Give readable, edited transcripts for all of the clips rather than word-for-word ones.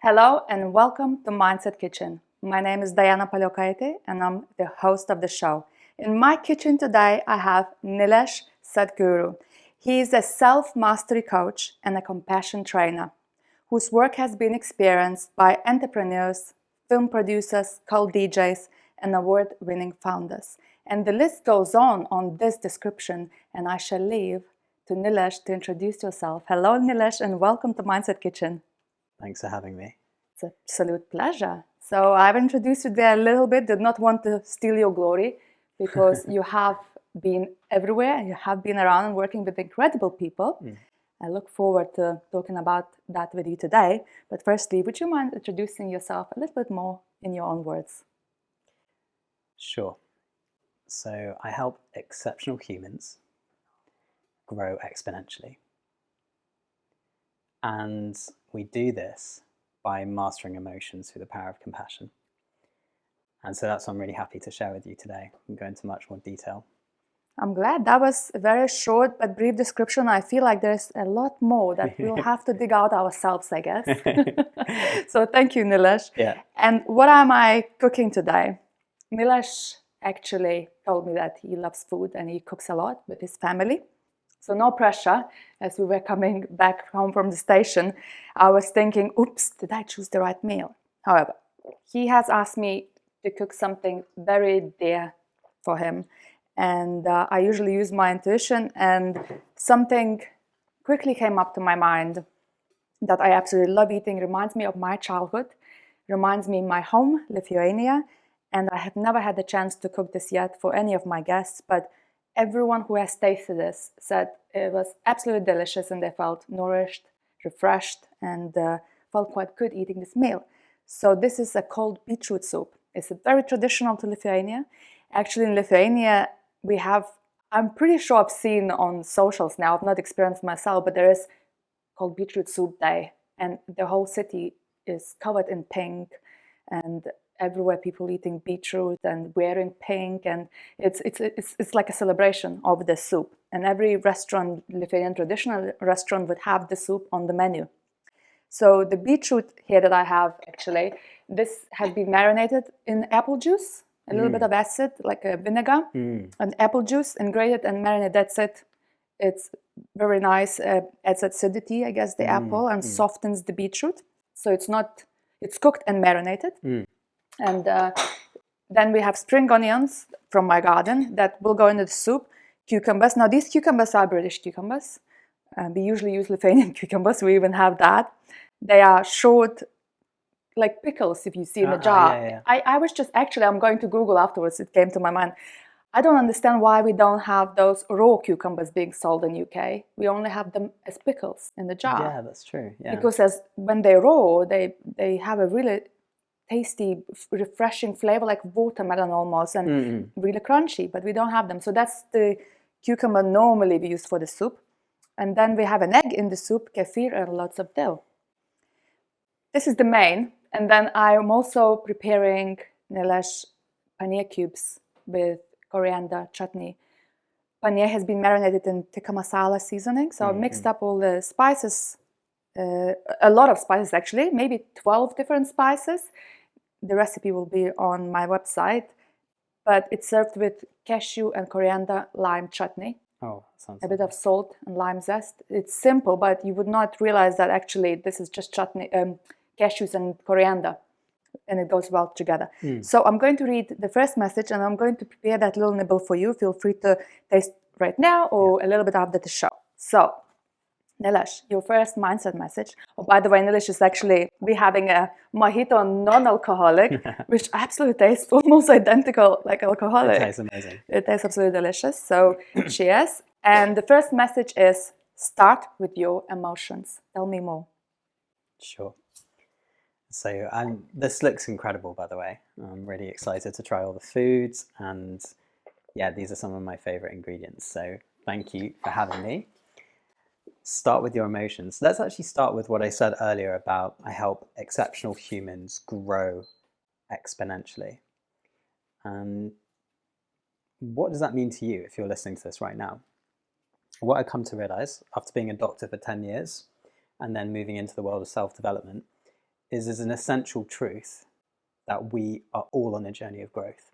Hello and welcome to Mindset Kitchen. My name is Diana Paliokaite and I'm the host of the show. In my kitchen today, I have Nilesh Satguru. He is a self-mastery coach and a compassion trainer whose work has been experienced by entrepreneurs, film producers, cult DJs, and award-winning founders. And the list goes on this description, and I shall leave to Nilesh to introduce yourself. Hello, Nilesh, and welcome to Mindset Kitchen. Thanks for having me. It's an absolute pleasure. So I've introduced you there a little bit, did not want to steal your glory because you have been everywhere, you have been around and working with incredible people. I look forward to talking about that with you today. But firstly, would you mind introducing yourself a little bit more in your own words? Sure. So I help exceptional humans grow exponentially. And we do this by mastering emotions through the power of compassion. And so that's what I'm really happy to share with you today. We can go into much more detail. I'm glad. That was a very short but brief description. I feel like there's a lot more that we'll have to dig out ourselves, I guess. So thank you, Nilesh. Yeah. And what am I cooking today? Nilesh actually told me that he loves food and he cooks a lot with his family. So no pressure. As we were coming back home from the station, I was thinking, oops, did I choose the right meal? However, he has asked me to cook something very dear for him. And I usually use my intuition, and something quickly came up to my mind that I absolutely love eating. Reminds me of my childhood, reminds me of my home, Lithuania, and I have never had the chance to cook this yet for any of my guests, but everyone who has tasted this said it was absolutely delicious and they felt nourished, refreshed, and felt quite good eating this meal. So this is a cold beetroot soup. It's very traditional to Lithuania. Actually, in Lithuania, we have, I'm pretty sure I've seen on socials now, I've not experienced myself, but there is called Beetroot Soup Day, and the whole city is covered in pink, and everywhere people eating beetroot and wearing pink, and it's like a celebration of the soup. And every restaurant, Lithuanian traditional restaurant, would have the soup on the menu. So the beetroot here that I have, actually, this has been marinated in apple juice, a little bit of acid, like a vinegar, and apple juice, and grated and marinated. That's it. It's very nice, adds acidity, I guess, the apple, and softens the beetroot. So it's cooked and marinated. And then we have spring onions from my garden that will go into the soup. Cucumbers. Now, these cucumbers are British cucumbers. We usually use Lithuanian cucumbers. We even have that. They are short, like pickles, if you see in the jar. Yeah. I was just, actually, I'm going to Google afterwards. It came to my mind. I don't understand why we don't have those raw cucumbers being sold in UK. We only have them as pickles in the jar. Yeah, that's true. Yeah. Because when they're raw, they have a really tasty, refreshing flavor, like watermelon almost, and really crunchy, but we don't have them. So that's the cucumber normally we use for the soup. And then we have an egg in the soup, kefir, and lots of dill. This is the main. And then I'm also preparing Nilesh paneer cubes with coriander chutney. Paneer has been marinated in tikka masala seasoning. So I mixed up all the spices, a lot of spices actually, maybe 12 different spices. The recipe will be on my website, but it's served with cashew and coriander lime chutney. Oh, sounds a bit of salt and lime zest. It's simple, but you would not realize that actually this is just chutney, cashews and coriander, and it goes well together. So I'm going to read the first message, and I'm going to prepare that little nibble for you. Feel free to taste right now or a little bit after the show. So, Nilesh, your first mindset message. Oh, by the way, Nilesh is actually, we're having a mojito non-alcoholic, which absolutely tastes almost identical like alcoholic. It tastes amazing. It tastes absolutely delicious. So, cheers. And the first message is, start with your emotions. Tell me more. Sure. So this looks incredible, by the way. I'm really excited to try all the foods, and yeah, these are some of my favorite ingredients. So thank you for having me. Start with your emotions. Let's actually start with what I said earlier about I help exceptional humans grow exponentially. And what does that mean to you if you're listening to this right now? What I come to realize after being a doctor for 10 years and then moving into the world of self-development is an essential truth that we are all on a journey of growth.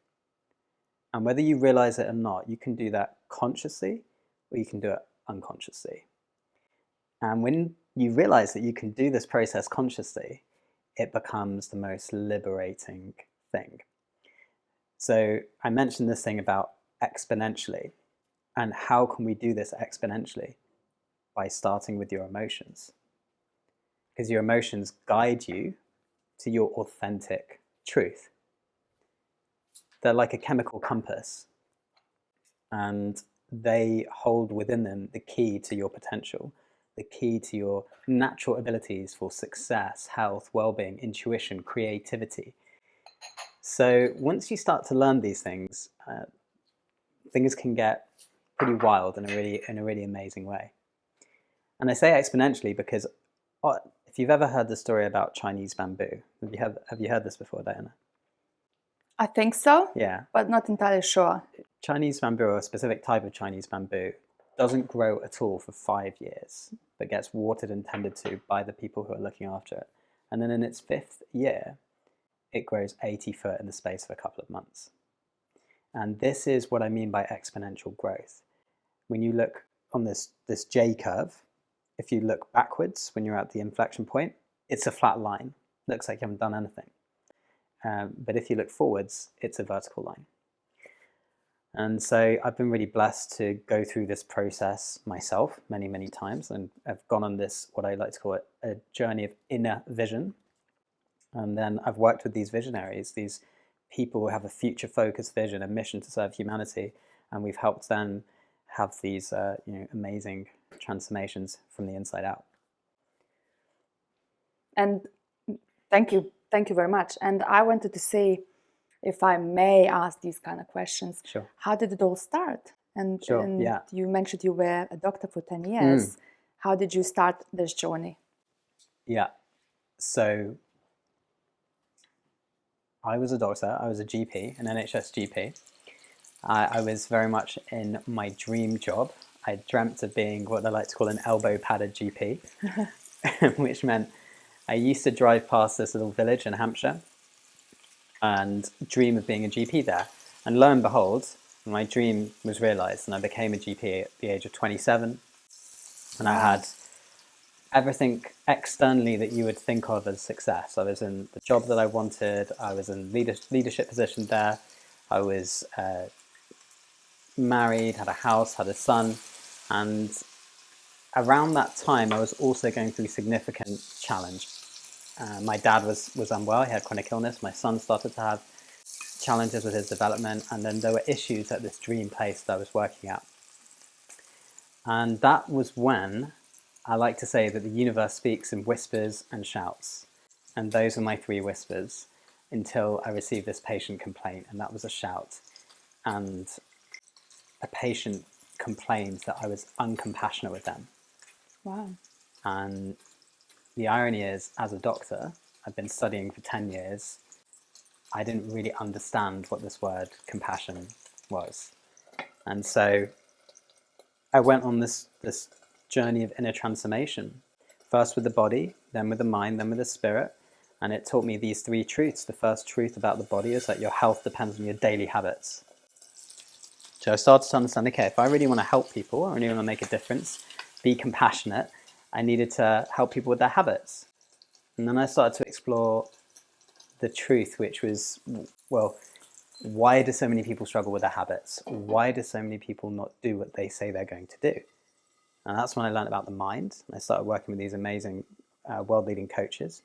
And whether you realize it or not, you can do that consciously or you can do it unconsciously. And when you realize that you can do this process consciously, it becomes the most liberating thing. So I mentioned this thing about exponentially. And how can we do this exponentially? By starting with your emotions. Because your emotions guide you to your authentic truth. They're like a chemical compass, and they hold within them the key to your potential, the key to your natural abilities for success, health, well-being, intuition, creativity. So once you start to learn these things, things can get pretty wild in a really amazing way. And I say exponentially because if you've ever heard the story about Chinese bamboo, have you heard this before, Diana? I think so, Yeah. but not entirely sure. Chinese bamboo, or a specific type of Chinese bamboo, doesn't grow at all for 5 years, but gets watered and tended to by the people who are looking after it. And then in its 5th year, it grows 80 foot in the space of a couple of months. And this is what I mean by exponential growth. When you look on this J curve, if you look backwards when you're at the inflection point, it's a flat line. Looks like you haven't done anything. But if you look forwards, it's a vertical line. And so I've been really blessed to go through this process myself many, many times. And I've gone on this, what I like to call it, a journey of inner vision. And then I've worked with these visionaries, these people who have a future-focused vision, a mission to serve humanity. And we've helped them have these amazing transformations from the inside out. And thank you very much. And I wanted to say, if I may ask these kind of questions, Sure. How did it all start? And, Sure, and yeah. you mentioned you were a doctor for 10 years. How did you start this journey? Yeah, so I was a doctor, I was a GP, an NHS GP. I was very much in my dream job. I dreamt of being what they like to call an elbow padded GP, which meant I used to drive past this little village in Hampshire and dream of being a GP there. And lo and behold, my dream was realized and I became a GP at the age of 27. And I had everything externally that you would think of as success. I was in the job that I wanted. I was in leadership position there. I was married, had a house, had a son. And around that time, I was also going through significant challenge. My dad was unwell, he had chronic illness. My son started to have challenges with his development, and then there were issues at this dream place that I was working at. And that was when I like to say that the universe speaks in whispers and shouts. And those are my 3 whispers until I received this patient complaint, and that was a shout. And a patient complained that I was uncompassionate with them. Wow. And the irony is, as a doctor, I've been studying for 10 years. I didn't really understand what this word compassion was. And so I went on this journey of inner transformation, first with the body, then with the mind, then with the spirit. And it taught me these 3 truths. The first truth about the body is that your health depends on your daily habits. So I started to understand, okay, if I really want to help people, I really want to make a difference, be compassionate, I needed to help people with their habits. And then I started to explore the truth, which was, well, why do so many people struggle with their habits? Why do so many people not do what they say they're going to do? And that's when I learned about the mind. I started working with these amazing world-leading coaches.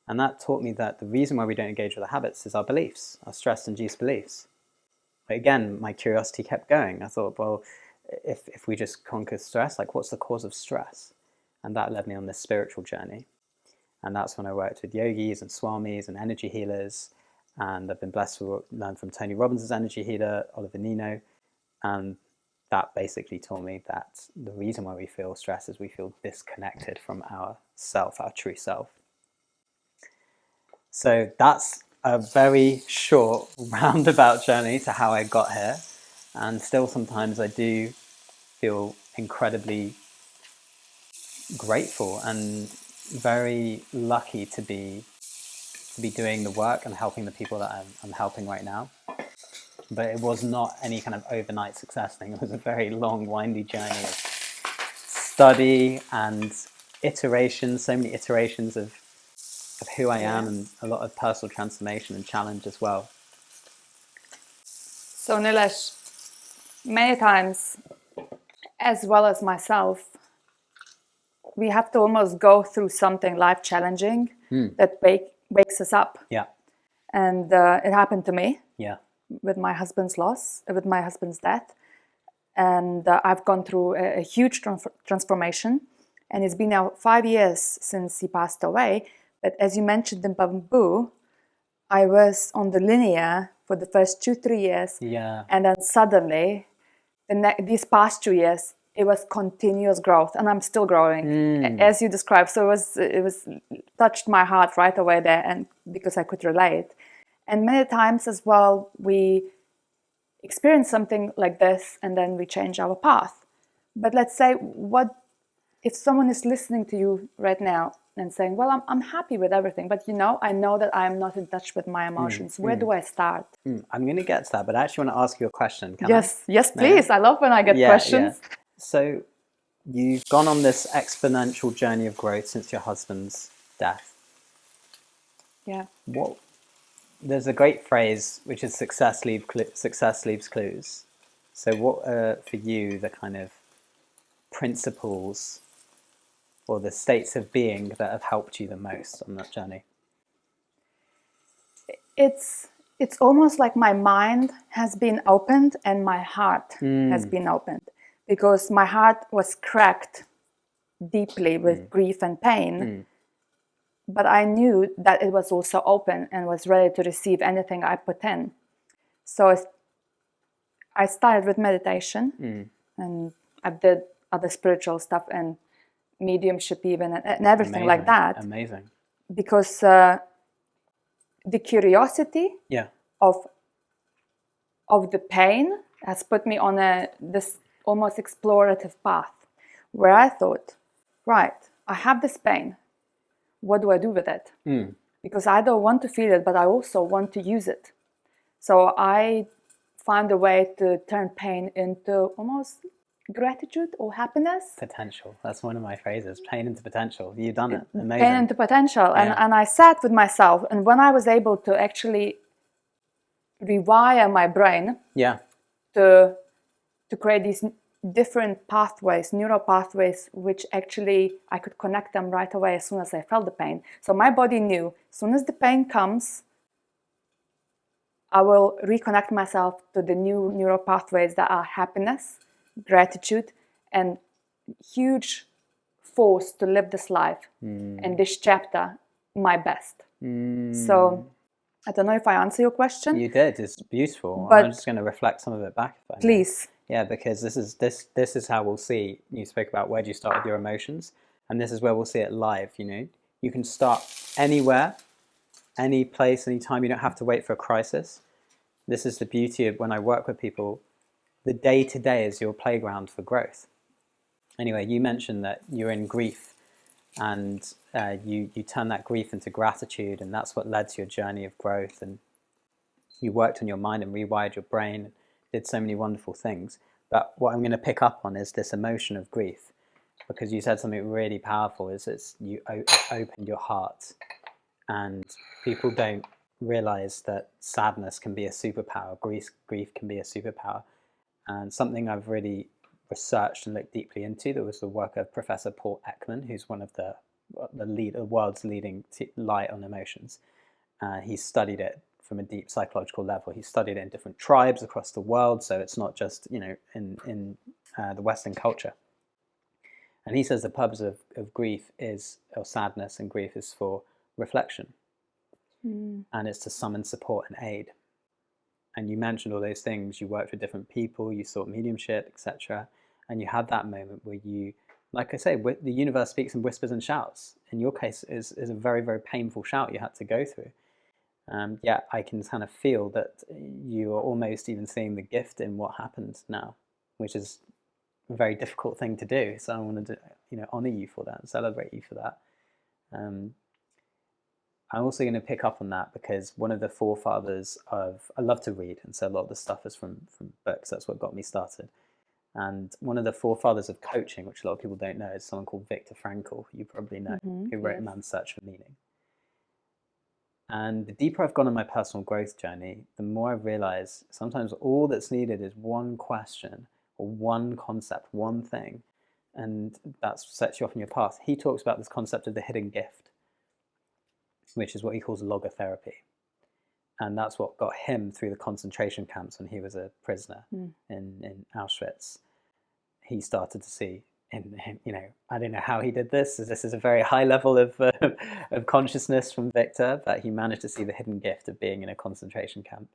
And that taught me that the reason why we don't engage with our habits is our beliefs, our stress-induced beliefs. But again, my curiosity kept going. I thought, well, if we just conquer stress, like what's the cause of stress? And that led me on this spiritual journey. And that's when I worked with yogis and swamis and energy healers. And I've been blessed to learn from Tony Robbins' energy healer, Oliver Nino. And that basically taught me that the reason why we feel stress is we feel disconnected from our self, our true self. So that's a very short roundabout journey to how I got here. And still sometimes I do feel incredibly grateful and very lucky to be to be doing the work and helping the people that I'm helping right now. But it was not any kind of overnight success thing. It was a very long, windy journey of study and iterations, so many iterations of who I am, and a lot of personal transformation and challenge as well. So Nilesh, many times, as well as myself, we have to almost go through something life challenging that wakes us up. Yeah. And it happened to me. Yeah. With my husband's loss, with my husband's death. And I've gone through a huge transformation. And it's been now 5 years since he passed away. But as you mentioned in Bamboo, I was on the linear for the first 2-3 years. Yeah. And then suddenly, these past 2 years, it was continuous growth. And I'm still growing, as you described. So it was touched my heart right away there, and because I could relate. And many times as well, we experience something like this and then we change our path. But let's say, what if someone is listening to you right now and saying, well, I'm happy with everything, but I know that I'm not in touch with my emotions. Where do I start? I'm going to get to that, but I actually want to ask you a question. Can Yes, I? yes, please. I love when I get questions. Yeah. So you've gone on this exponential journey of growth since your husband's death. Yeah. There's a great phrase which is success leaves clues. So what are for you the kind of principles or the states of being that have helped you the most on that journey? It's almost like my mind has been opened and my heart has been opened, because my heart was cracked deeply with grief and pain. But I knew that it was also open and was ready to receive anything I put in. So I started with meditation, and I did other spiritual stuff and mediumship even, and everything like that. Amazing. Because the curiosity of the pain has put me on this almost explorative path, where I thought, right, I have this pain. What do I do with it? Because I don't want to feel it, but I also want to use it. So I found a way to turn pain into almost gratitude or happiness. Potential. That's one of my phrases. Pain into potential. You've done it. Amazing. Pain into potential. And I sat with myself. And when I was able to actually rewire my brain to create these different pathways, neural pathways, which actually I could connect them right away as soon as I felt the pain. So my body knew, as soon as the pain comes, I will reconnect myself to the new neural pathways that are happiness, gratitude, and huge force to live this life and this chapter my best. So I don't know if I answer your question. You did. It's beautiful. But I'm just going to reflect some of it back, if I may. Please. Yeah, because this is how we'll see. You spoke about where do you start with your emotions, and this is where we'll see it live. You can start anywhere, any place, any time. You don't have to wait for a crisis. This is the beauty of when I work with people. The day-to-day is your playground for growth. Anyway, you mentioned that you're in grief, and you turn that grief into gratitude, and that's what led to your journey of growth. And you worked on your mind and rewired your brain, and did so many wonderful things. But what I'm going to pick up on is this emotion of grief, because you said something really powerful. Is you opened your heart, and people don't realize that sadness can be a superpower. Grief can be a superpower. And something I've really researched and looked deeply into, there was the work of Professor Paul Ekman, who's one of the world's leading light on emotions. He studied it from a deep psychological level. He studied it in different tribes across the world, so it's not just in the Western culture. And he says the purpose of grief or sadness and grief is for reflection, and it's to summon support and aid. And you mentioned all those things. You worked with different people, you sought mediumship, etc. And you had that moment where you, like I say, the universe speaks in whispers and shouts. In your case, is a very, very painful shout you had to go through. Yet I can kind of feel that you are almost even seeing the gift in what happened now, which is a very difficult thing to do. So I wanted to, honor you for that and celebrate you for that. I'm also going to pick up on that because one of the forefathers of, I love to read, and so a lot of the stuff is from books. That's what got me started. And one of the forefathers of coaching, which a lot of people don't know, is someone called Viktor Frankl, you probably know, who wrote Yes. Man's Search for Meaning. And the deeper I've gone on my personal growth journey, the more I realize sometimes all that's needed is one question or one concept, one thing, and that sets you off on your path. He talks about this concept of the hidden gift, which is what he calls logotherapy. And that's what got him through the concentration camps when he was a prisoner in Auschwitz. He started to see, I don't know how he did this. This is a very high level of consciousness from Victor, but he managed to see the hidden gift of being in a concentration camp.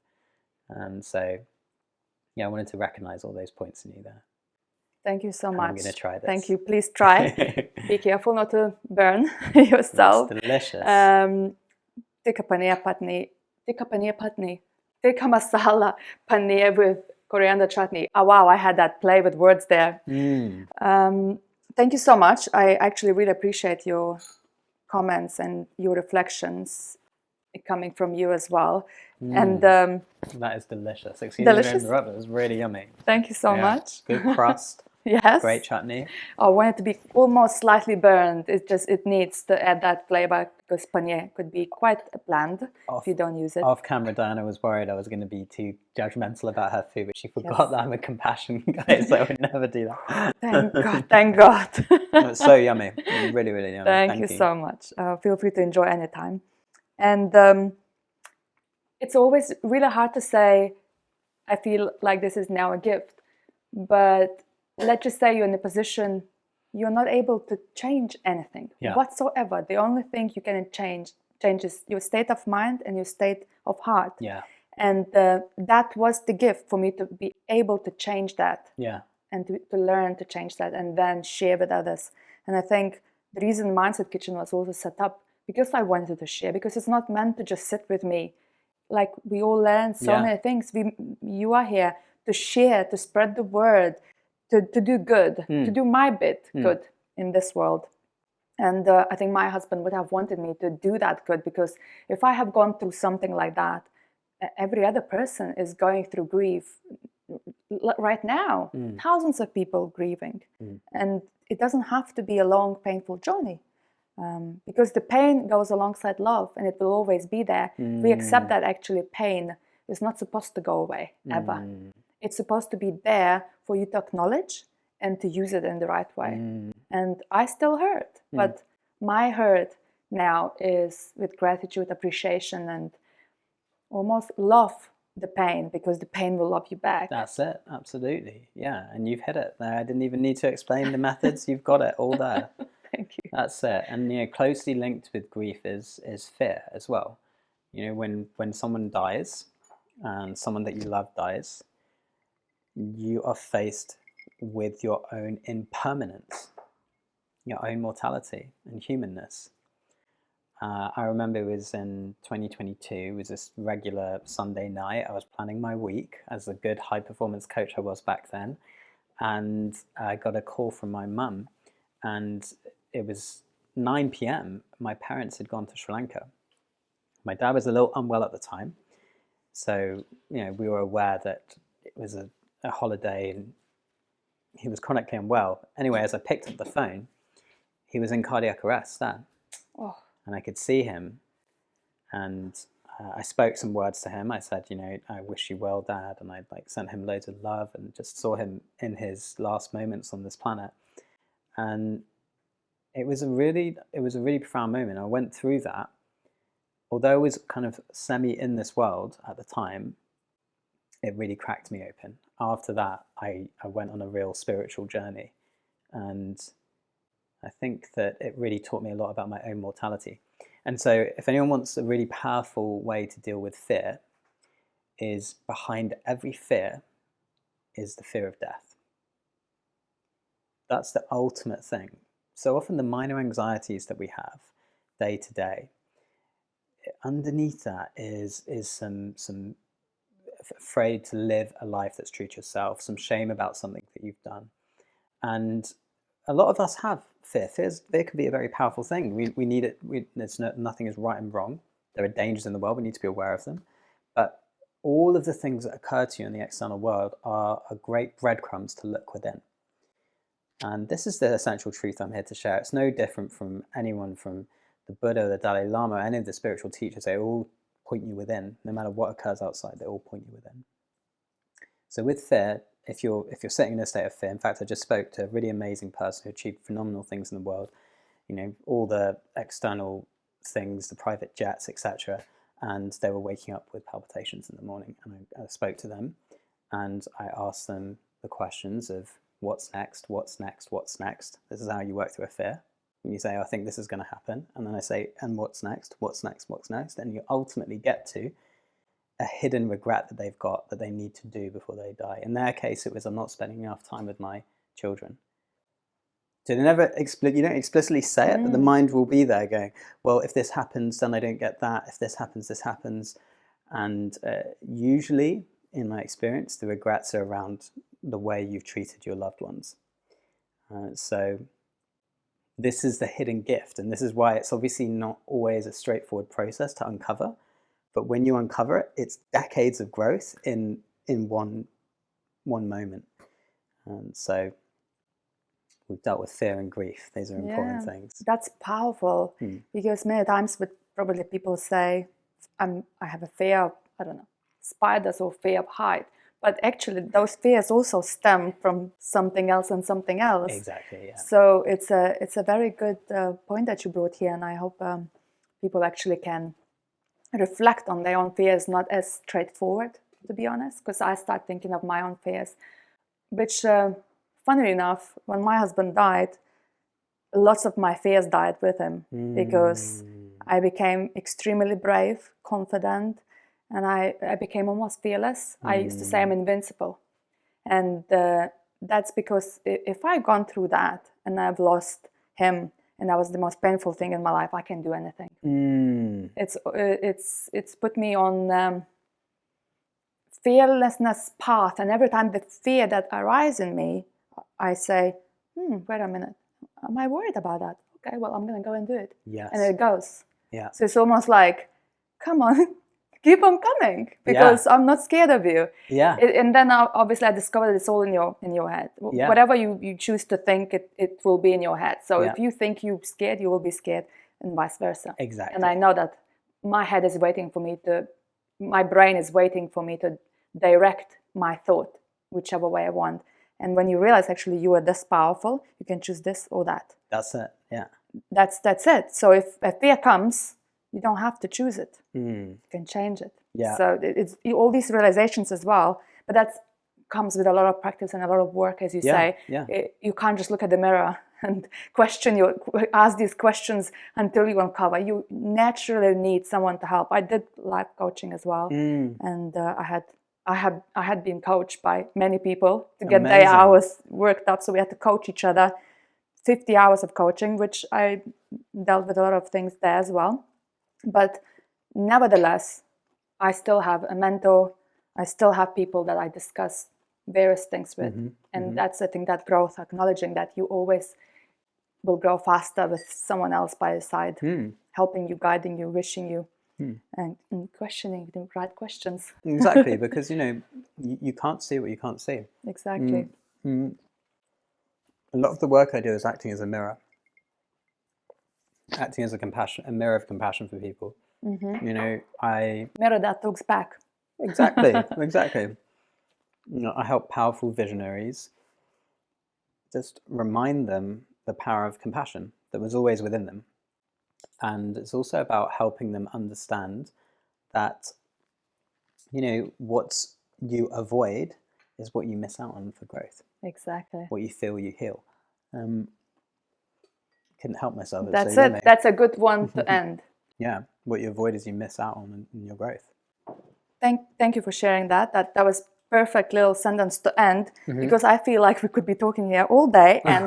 And so, yeah, I wanted to recognize all those points in you there. Thank you so much. I'm going to try this. Thank you. Please try. Be careful not to burn yourself. It's delicious. Tikka paneer patni. Tikka masala paneer with coriander chutney. Oh, wow, I had that play with words there. Thank you so much. I actually really appreciate your comments and your reflections coming from you as well. And that is delicious. Excuse me to interrupt, it was really yummy. Thank you so much. Good crust. Yes. Great chutney. I want it to be almost slightly burned. It needs to add that flavor because paneer could be quite bland if you don't use it. Off camera, Diana was worried I was going to be too judgmental about her food, but she forgot that I'm a compassion guy, so I would never do that. Thank God. Thank God. It's so yummy. Really, really yummy. Thank you so much. Feel free to enjoy anytime. And it's always really hard to say, I feel like this is now a gift, but let's just say you're in a position you're not able to change anything whatsoever. The only thing you can change is your state of mind and your state of heart. Yeah. And that was the gift for me, to be able to change that. Yeah. And to learn to change that and then share with others. And I think the reason Mindset Kitchen was also set up because I wanted to share, because it's not meant to just sit with me. Like, we all learn so many things. You are here to share, to spread the word, to do good, to do my bit good in this world. And I think my husband would have wanted me to do that good, because if I have gone through something like that, every other person is going through grief right now. Thousands of people grieving. And it doesn't have to be a long, painful journey. Because the pain goes alongside love, and it will always be there. We accept that actually pain is not supposed to go away, ever. It's supposed to be there for you to acknowledge and to use it in the right way. And I still hurt, but my hurt now is with gratitude, appreciation, and almost love the pain, because the pain will love you back. That's it, absolutely. Yeah, and you've hit it there. I didn't even need to explain the methods. You've got it all there. Thank you. That's it. And closely linked with grief is fear as well. When someone dies and someone that you love dies, you are faced with your own impermanence, your own mortality and humanness. I remember it was in 2022, it was this regular Sunday night. I was planning my week as a good high performance coach I was back then. And I got a call from my mum, and it was 9 p.m. My parents had gone to Sri Lanka. My dad was a little unwell at the time. So, we were aware that it was a holiday and he was chronically unwell. Anyway, as I picked up the phone, he was in cardiac arrest then. Oh. And I could see him, and I spoke some words to him. I said, I wish you well, Dad, and I sent him loads of love, and just saw him in his last moments on this planet. And it was a really profound moment. I went through that. Although I was kind of semi in this world at the time, it really cracked me open. After that, I went on a real spiritual journey, and I think that it really taught me a lot about my own mortality. And so if anyone wants a really powerful way to deal with fear, is behind every fear is the fear of death. That's the ultimate thing. So often the minor anxieties that we have day to day, underneath that is some afraid to live a life that's true to yourself, some shame about something that you've done. And a lot of us have fear. Fear can be a very powerful thing. We need it. Nothing is right and wrong. There are dangers in the world. We need to be aware of them. But all of the things that occur to you in the external world are great breadcrumbs to look within. And this is the essential truth I'm here to share. It's no different from anyone, from the Buddha, the Dalai Lama, any of the spiritual teachers. They all point you within. No matter what occurs outside, they all point you within. So with fear, if you're sitting in a state of fear, in fact, I just spoke to a really amazing person who achieved phenomenal things in the world, all the external things, the private jets, etc. And they were waking up with palpitations in the morning. And I spoke to them and I asked them the questions of what's next, what's next, what's next. This is how you work through a fear. When you say, I think this is going to happen. And then I say, and what's next, what's next, what's next? And you ultimately get to a hidden regret that they've got that they need to do before they die. In their case, it was, I'm not spending enough time with my children. So they never you don't explicitly say it, but the mind will be there going, well, if this happens, then I don't get that. If this happens, this happens. And usually, in my experience, the regrets are around the way you've treated your loved ones. So this is the hidden gift. And this is why it's obviously not always a straightforward process to uncover. But when you uncover it, it's decades of growth in one moment. And so we've dealt with fear and grief. These are important things. That's powerful because many times probably people say, I have a fear of, I don't know, spiders or fear of height. But actually those fears also stem from something else and something else. Exactly, yeah. So it's a very good point that you brought here, and I hope people actually can reflect on their own fears, not as straightforward, to be honest, because I start thinking of my own fears, which, funnily enough, when my husband died, lots of my fears died with him because I became extremely brave, confident, and I became almost fearless. I used to say I'm invincible. And that's because if I've gone through that and I've lost him, and that was the most painful thing in my life, I can do anything. It's put me on fearlessness path, and every time the fear that arises in me, I say, wait a minute, am I worried about that? Okay, well, I'm going to go and do it. Yes. And it goes. Yeah. So it's almost like, come on, keep on coming, because I'm not scared of you. Yeah. And then obviously I discovered it's all in your head. Yeah. Whatever you choose to think, it will be in your head. So if you think you're scared, you will be scared, and vice versa. Exactly. And I know that my head is waiting for me my brain is waiting for me to direct my thought whichever way I want. And when you realize actually you are this powerful, you can choose this or that. That's it. Yeah. That's it. So if a fear comes, you don't have to choose it. You can change it. Yeah. So it's all these realizations as well. But that comes with a lot of practice and a lot of work, as you say. Yeah. You can't just look at the mirror and ask these questions until you uncover. You naturally need someone to help. I did life coaching as well, and I had been coached by many people to get their hours worked up. So we had to coach each other. 50 hours of coaching, which I dealt with a lot of things there as well. But nevertheless, I still have a mentor. I still have people that I discuss various things with. And that's, I think, that growth, acknowledging that you always will grow faster with someone else by your side, helping you, guiding you, wishing you, and questioning the right questions. Exactly, because, you can't see what you can't see. Exactly. A lot of the work I do is acting as a mirror. Acting as a mirror of compassion for people. I... Mirror that talks back. Exactly. I help powerful visionaries just remind them the power of compassion that was always within them. And it's also about helping them understand that, what you avoid is what you miss out on for growth. Exactly. What you feel, you heal. Couldn't help myself. That's it. That's a good one to end. Yeah. What you avoid is you miss out on in your growth. Thank you for sharing that. That was perfect little sentence to end, because I feel like we could be talking here all day and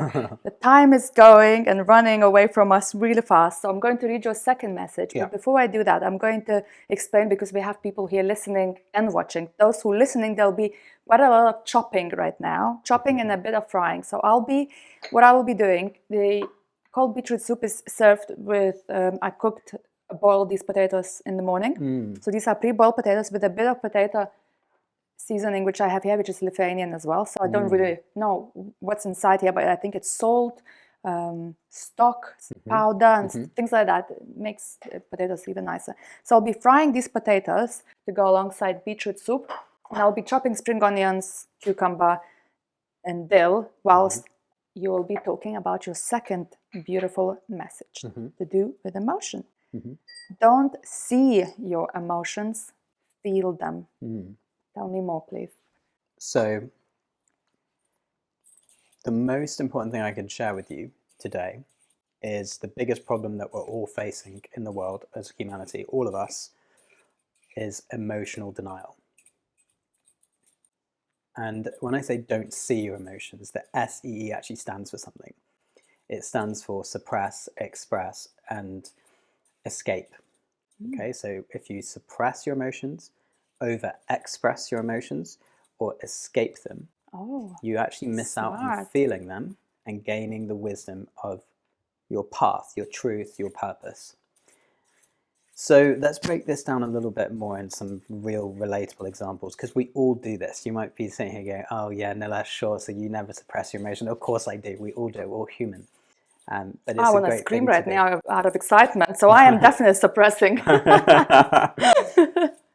the time is going and running away from us really fast. So I'm going to read your second message. Yeah. But before I do that, I'm going to explain, because we have people here listening and watching. Those who are listening, there'll be quite a lot of chopping right now, chopping and a bit of frying. So what I will be doing, the cold beetroot soup is served with, I boiled these potatoes in the morning. So these are pre-boiled potatoes with a bit of potato seasoning, which I have here, which is Lithuanian as well. So I don't really know what's inside here, but I think it's salt, stock, powder, and things like that. It makes the potatoes even nicer. So I'll be frying these potatoes to go alongside beetroot soup. And I'll be chopping spring onions, cucumber, and dill, whilst you will be talking about your second beautiful message to do with emotion. Don't see your emotions, feel them. Tell me more, please. So, the most important thing I can share with you today is the biggest problem that we're all facing in the world as humanity, all of us, is emotional denial. And when I say don't see your emotions, the SEE actually stands for something. It stands for suppress, express, and escape. Okay, so if you suppress your emotions, over express your emotions, or escape them, you actually miss out on feeling them and gaining the wisdom of your path, your truth, your purpose. So let's break this down a little bit more in some real relatable examples, because we all do this. You might be sitting here going, oh yeah, Nilesh, sure, so you never suppress your emotion. Of course I do, we all do, we're all human. But it's I want to scream right now out of excitement, so I am definitely suppressing.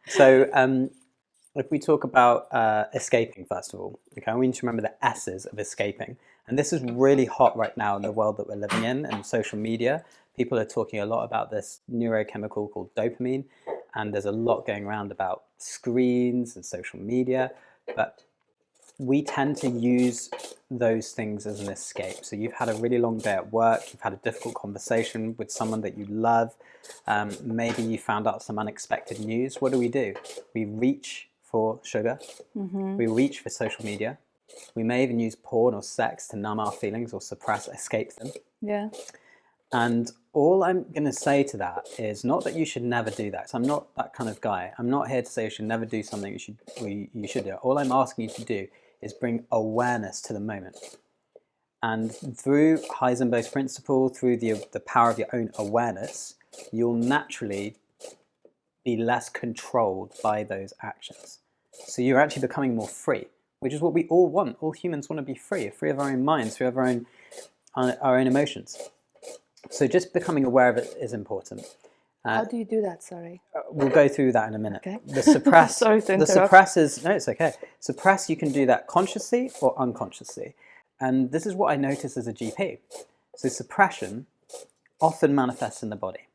So if we talk about escaping, first of all, okay, we need to remember the S's of escaping. And this is really hot right now in the world that we're living in and social media. People are talking a lot about this neurochemical called dopamine, and there's a lot going around about screens and social media, but we tend to use those things as an escape. So you've had a really long day at work, you've had a difficult conversation with someone that you love, maybe you found out some unexpected news. What do? We reach for sugar, we reach for social media, we may even use porn or sex to numb our feelings or suppress, escape them. Yeah. And all I'm going to say to that is not that you should never do that. So I'm not that kind of guy. I'm not here to say you should never do something you should do. All I'm asking you to do is bring awareness to the moment. And through Heisenberg's principle, through the power of your own awareness, you'll naturally be less controlled by those actions. So you're actually becoming more free, which is what we all want. All humans want to be free of our own minds, free of our own emotions. So just becoming aware of it is important. How do you do that? Sorry. We'll go through that in a minute. Okay. The suppress. Sorry to interrupt. The suppress is, no, it's okay. Suppress, you can do that consciously or unconsciously. And this is what I noticed as a GP. So suppression often manifests in the body.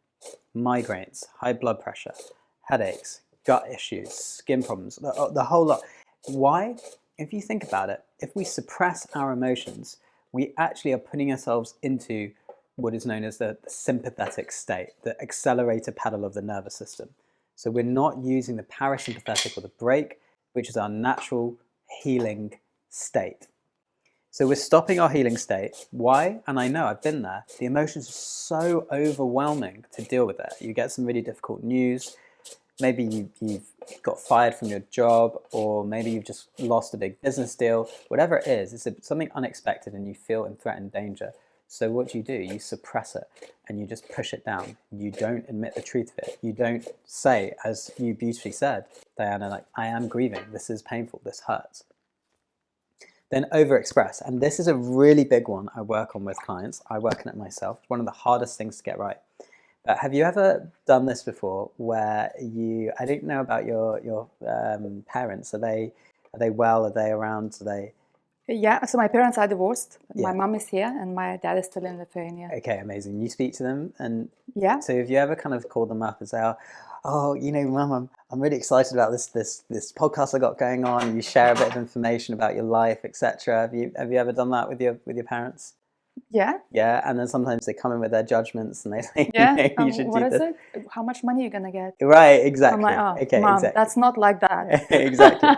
Migraines, high blood pressure, headaches, gut issues, skin problems, the whole lot. Why? If you think about it, if we suppress our emotions, we actually are putting ourselves into what is known as the sympathetic state, the accelerator pedal of the nervous system. So we're not using the parasympathetic or the brake, which is our natural healing state. So we're stopping our healing state. Why? And I know, I've been there. The emotions are so overwhelming to deal with it. You get some really difficult news. Maybe you've got fired from your job, or maybe you've just lost a big business deal. Whatever it is, it's something unexpected and you feel in threatened danger. So what do? You suppress it and you just push it down. You don't admit the truth of it. You don't say, as you beautifully said, Diana, like, I am grieving. This is painful. This hurts. Then overexpress. And this is a really big one I work on with clients. I work on it myself. It's one of the hardest things to get right. But have you ever done this before where I don't know about your parents. Are they well? Are they around? Are they... Yeah, so my parents are divorced. My mom is here and my dad is still in Lithuania. Okay, amazing. You speak to them, and yeah. So have you ever kind of called them up and say, oh, you know, Mum, I'm really excited about this podcast I got going on. You share a bit of information about your life, etc. Have you ever done that with your parents? Yeah. Yeah, and then sometimes they come in with their judgments and they say, Yeah. "No, you should What do is this." it? How much money are you gonna get? Right, I'm like, exactly. oh, Okay, mom, exactly. that's not like that. Exactly.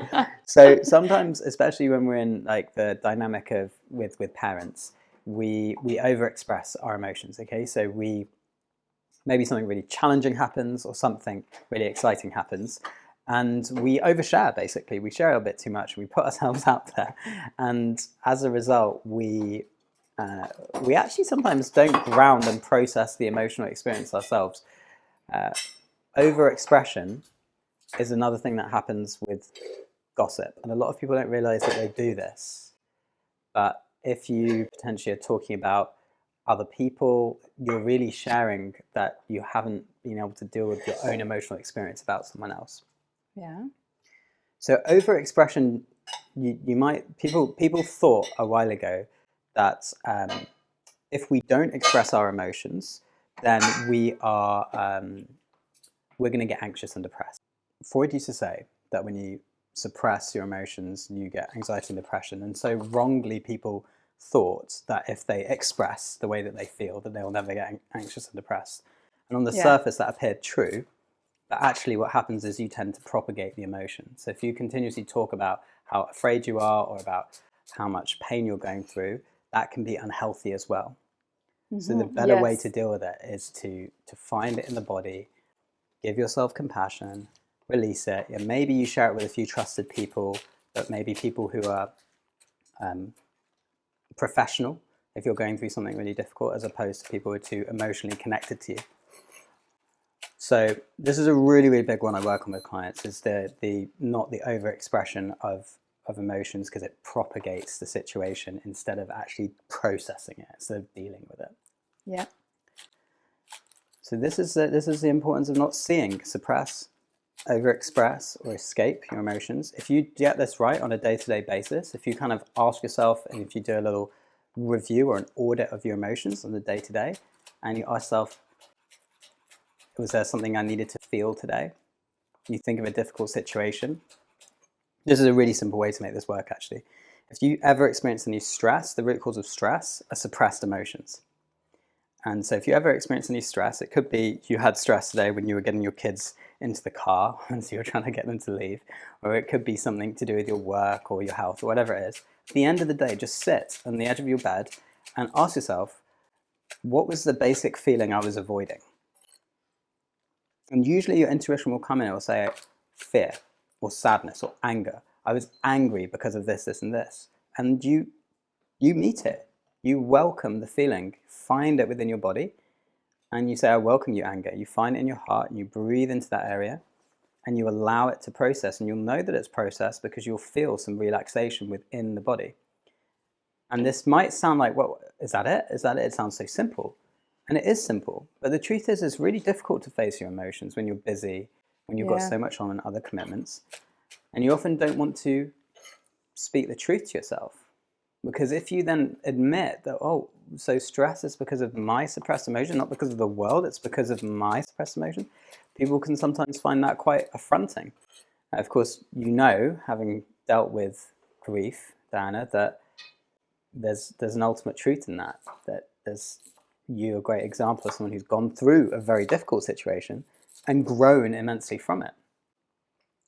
So sometimes, especially when we're in like the dynamic of with parents, we overexpress our emotions. Okay, so we maybe something really challenging happens or something really exciting happens, and we overshare. Basically, we share a bit too much. We put ourselves out there, and as a result, we actually sometimes don't ground and process the emotional experience ourselves. Overexpression is another thing that happens with gossip, and a lot of people don't realize that they do this. But if you potentially are talking about other people, you're really sharing that you haven't been able to deal with your own emotional experience about someone else. Yeah. So overexpression, you might people thought a while ago that if we don't express our emotions, then we're going to get anxious and depressed. Freud used to say that when you suppress your emotions, you get anxiety and depression. And so wrongly people thought that if they express the way that they feel, that they will never get anxious and depressed. And on the surface, that appeared true. But actually what happens is you tend to propagate the emotion. So if you continuously talk about how afraid you are or about how much pain you're going through, that can be unhealthy as well. So the better way to deal with it is to find it in the body, give yourself compassion, release it. And maybe you share it with a few trusted people, but maybe people who are professional if you're going through something really difficult, as opposed to people who are too emotionally connected to you. So this is a really, really big one I work on with clients, is the not the overexpression of emotions, because it propagates the situation instead of actually processing it, instead of dealing with it. Yeah. So this is the importance of not seeing, suppress, overexpress, or escape your emotions. If you get this right on a day-to-day basis, if you kind of ask yourself, and if you do a little review or an audit of your emotions on the day-to-day, and you ask yourself, was there something I needed to feel today? You think of a difficult situation. This is a really simple way to make this work, actually. If you ever experience any stress, the root cause of stress are suppressed emotions. And so if you ever experience any stress, it could be you had stress today when you were getting your kids into the car and so you were trying to get them to leave, or it could be something to do with your work or your health or whatever it is. At the end of the day, just sit on the edge of your bed and ask yourself, what was the basic feeling I was avoiding? And usually your intuition will come in and it will say fear or sadness or anger. I was angry because of this, this, and this. And you meet it. You welcome the feeling, find it within your body, and you say, I welcome you, anger. You find it in your heart, and you breathe into that area, and you allow it to process. And you'll know that it's processed because you'll feel some relaxation within the body. And this might sound like, well, is that it? Is that it? It sounds so simple. And it is simple, but the truth is it's really difficult to face your emotions when you're busy, when you've got so much on and other commitments. And you often don't want to speak the truth to yourself. Because if you then admit that, oh, so stress is because of my suppressed emotion, not because of the world, it's because of my suppressed emotion, people can sometimes find that quite affronting. Of course, you know, having dealt with grief, Diana, that there's an ultimate truth in that you're a great example of someone who's gone through a very difficult situation and grown immensely from it.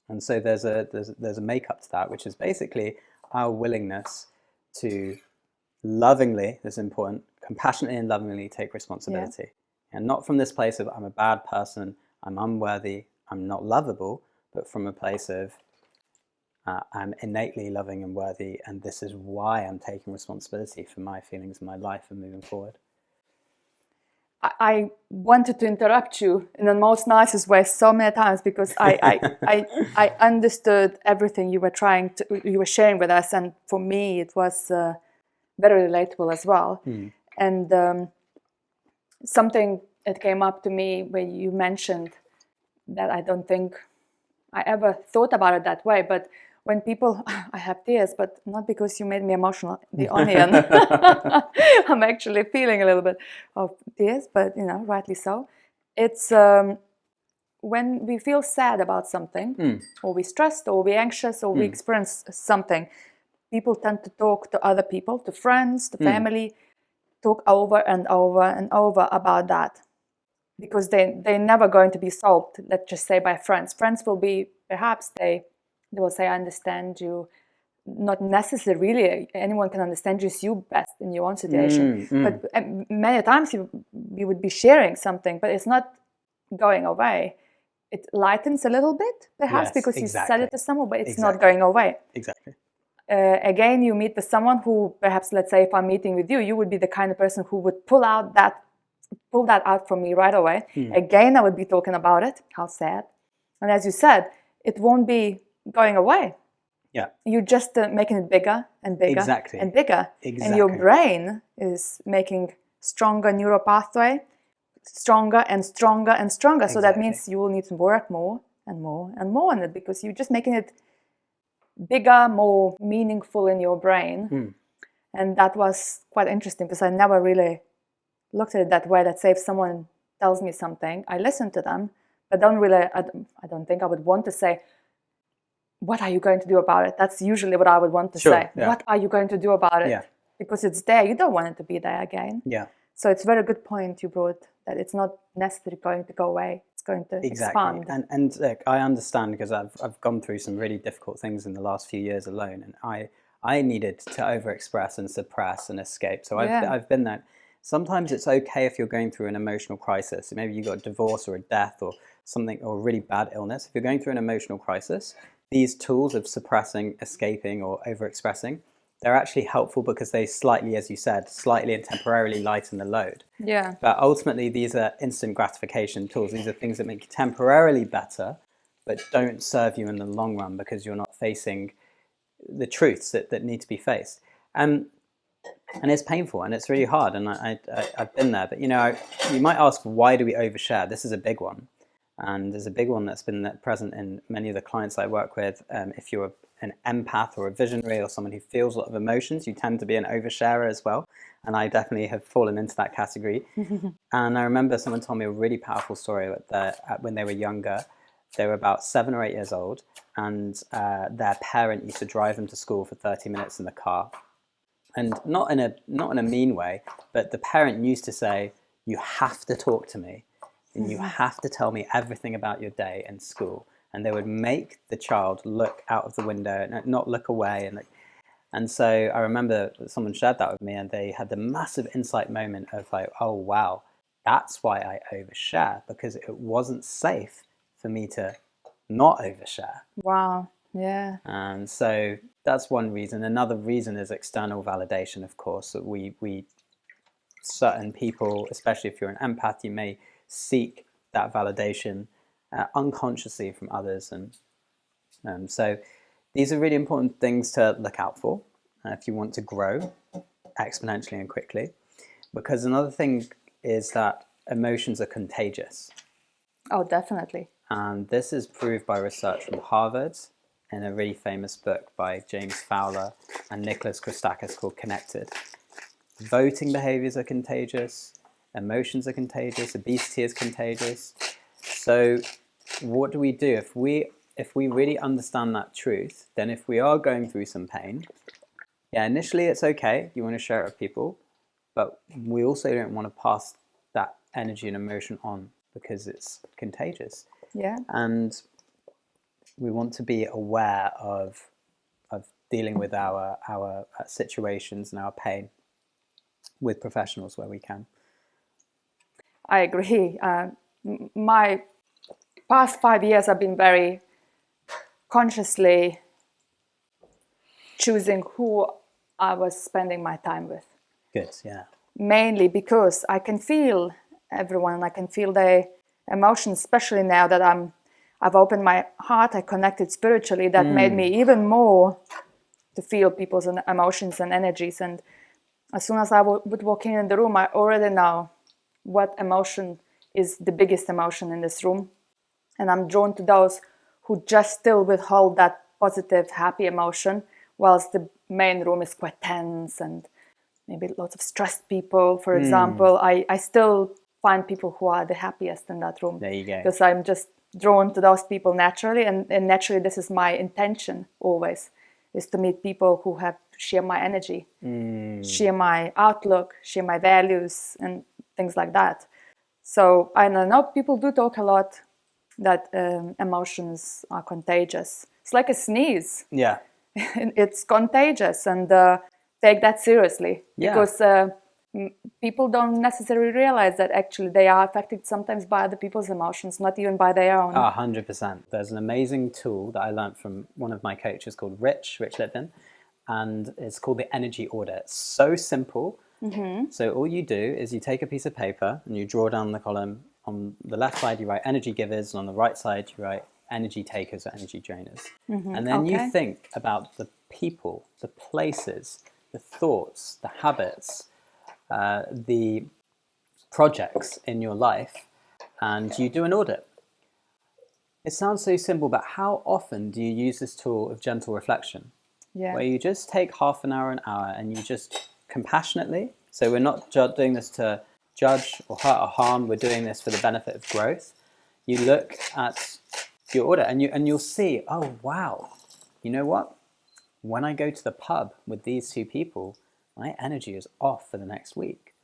And so there's a makeup to that, which is basically our willingness to lovingly, this is important, compassionately and lovingly take responsibility. Yeah. And not from this place of I'm a bad person, I'm unworthy, I'm not lovable, but from a place of I'm innately loving and worthy, and this is why I'm taking responsibility for my feelings and my life and moving forward. I wanted to interrupt you in the most nicest way so many times, because I understood everything you were sharing with us, and for me it was very relatable as well. And something that came up to me when you mentioned that, I don't think I ever thought about it that way, but when people, I have tears, but not because you made me emotional, the onion. I'm actually feeling a little bit of tears, but rightly so. It's when we feel sad about something, or we're stressed, or we're anxious, or we experience something, people tend to talk to other people, to friends, to family, talk over and over and over about that, because they're never going to be solved, let's just say, by friends. Friends will be, perhaps they will say, I understand you. Not necessarily, really, anyone can understand just you best in your own situation. But many times you would be sharing something, but it's not going away. It lightens a little bit, perhaps, Yes, because you exactly. said it to someone, but it's Exactly. not going away. Exactly. Again, you meet with someone who, perhaps, let's say if I'm meeting with you, you would be the kind of person who would pull that out from me right away. Again, I would be talking about it. How sad. And as you said, it won't be going away. Yeah. You're just making it bigger and bigger Exactly. and bigger. Exactly. And your brain is making stronger neural pathway, stronger and stronger and stronger. So that means you will need to work more and more and more on it, because you're just making it bigger, more meaningful in your brain. And that was quite interesting, because I never really looked at it that way. Let's say if someone tells me something, I listen to them, but I don't think I would want to say, what are you going to do about it? That's usually what I would want to say. Yeah. What are you going to do about it? Yeah. Because it's there. You don't want it to be there again. Yeah. So it's a very good point you brought, that it's not necessarily going to go away. It's going to expand. And look, I understand, because I've gone through some really difficult things in the last few years alone, and I needed to overexpress and suppress and escape. So I've been there. Sometimes it's okay if you're going through an emotional crisis. Maybe you got a divorce or a death or something, or a really bad illness. If you're going through an emotional crisis, these tools of suppressing, escaping, or overexpressing, they're actually helpful, because they slightly, as you said, slightly and temporarily lighten the load. Yeah. But ultimately, these are instant gratification tools. These are things that make you temporarily better, but don't serve you in the long run, because you're not facing the truths that need to be faced. And it's painful, and it's really hard, and I've been there. But, you might ask, why do we overshare? This is a big one. And there's a big one that's been present in many of the clients I work with. If you're an empath or a visionary or someone who feels a lot of emotions, you tend to be an oversharer as well. And I definitely have fallen into that category. And I remember someone told me a really powerful story that when they were younger. They were about 7 or 8 years old, and their parent used to drive them to school for 30 minutes in the car. And not in a mean way, but the parent used to say, you have to talk to me. And you have to tell me everything about your day in school. And they would make the child look out of the window and not look away. And so I remember someone shared that with me, and they had the massive insight moment of like, oh, wow, that's why I overshare, because it wasn't safe for me to not overshare. Wow. Yeah. And so that's one reason. Another reason is external validation, of course. That we certain people, especially if you're an empath, you may seek that validation unconsciously from others, and so these are really important things to look out for if you want to grow exponentially and quickly. Because another thing is that emotions are contagious. Oh, definitely. And this is proved by research from Harvard in a really famous book by James Fowler and Nicholas Christakis called Connected. Voting behaviors are contagious. Emotions are contagious. Obesity is contagious. So what do? If we really understand that truth, then if we are going through some pain, initially it's okay. You want to share it with people, but we also don't want to pass that energy and emotion on, because it's contagious. Yeah. And we want to be aware of dealing with our situations and our pain with professionals where we can. I agree. My past 5 years have been very consciously choosing who I was spending my time with. Good, yeah. Mainly because I can feel everyone. I can feel their emotions, especially now that I've opened my heart. I connected spiritually. That made me even more to feel people's emotions and energies. And as soon as I would walk in the room, I already know what emotion is the biggest emotion in this room. And I'm drawn to those who just still withhold that positive, happy emotion, whilst the main room is quite tense and maybe lots of stressed people, for example. I still find people who are the happiest in that room. There you go. Because I'm just drawn to those people naturally. And naturally, this is my intention always, is to meet people who have share my energy, share my outlook, share my values, and things like that. So I know people do talk a lot that emotions are contagious. It's like a sneeze. Yeah. It's contagious, and take that seriously, because people don't necessarily realize that actually they are affected sometimes by other people's emotions, not even by their own. 100%. There's an amazing tool that I learned from one of my coaches called Rich Litvin, and it's called the energy audit. It's so simple. So all you do is you take a piece of paper and you draw down the column. On the left side you write energy givers, and on the right side you write energy takers or energy drainers. And then you think about the people, the places, the thoughts, the habits, the projects in your life, and you do an audit. It sounds so simple, but how often do you use this tool of gentle reflection? Where you just take half an hour, and you just compassionately, so we're not doing this to judge or hurt or harm, we're doing this for the benefit of growth. You look at your audit and you'll see, oh wow, you know what? When I go to the pub with these two people, my energy is off for the next week.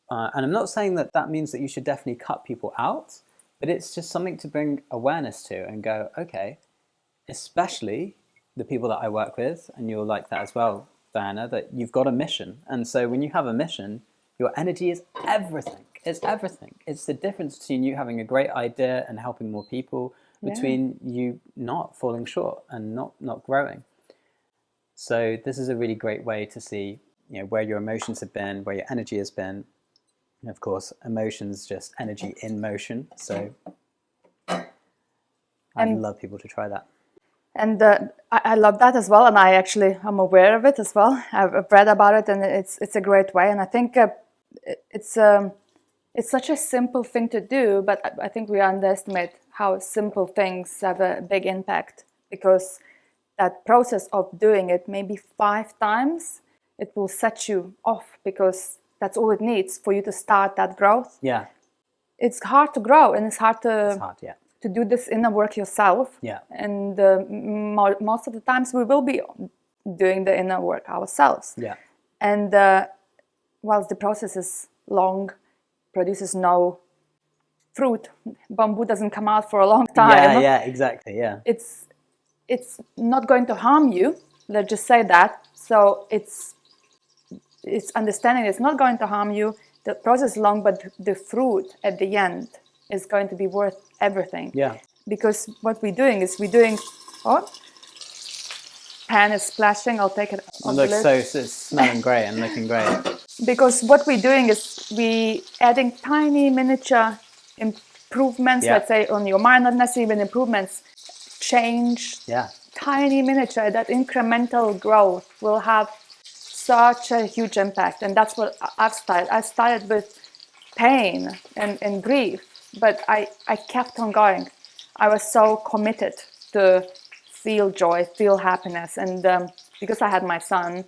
And I'm not saying that that means that you should definitely cut people out, but it's just something to bring awareness to and go, okay, especially the people that I work with, and you'll like that as well, Diana, that you've got a mission. And so when you have a mission, your energy is everything. It's everything. It's the difference between you having a great idea and helping more people, between you not falling short and not growing. So this is a really great way to see, you know, where your emotions have been, where your energy has been. And of course, emotions, just energy in motion. So I'd love people to try that. And I love that as well, and I'm aware of it as well. I've read about it, and it's a great way. And I think it's such a simple thing to do, but I think we underestimate how simple things have a big impact, because that process of doing it maybe 5 times, it will set you off, because that's all it needs for you to start that growth. Yeah. It's hard to grow, and it's hard to do this inner work yourself. Yeah. And most of the times we will be doing the inner work ourselves. Yeah. And whilst the process is long, produces no fruit, bamboo doesn't come out for a long time. Yeah, exactly, yeah. It's not going to harm you, let's just say that. So it's understanding it's not going to harm you. The process is long, but the fruit at the end is going to be worth everything. Yeah. Because what we're doing is pan is splashing. I'll take it on the lid. So it's smelling great and looking great. Because what we're doing is we adding tiny miniature improvements, let's say on your mind, not necessarily even improvements, change, tiny miniature, that incremental growth will have such a huge impact. And that's what I've started. I started with pain and grief, but I kept on going. I was so committed to feel joy, feel happiness. And because I had my son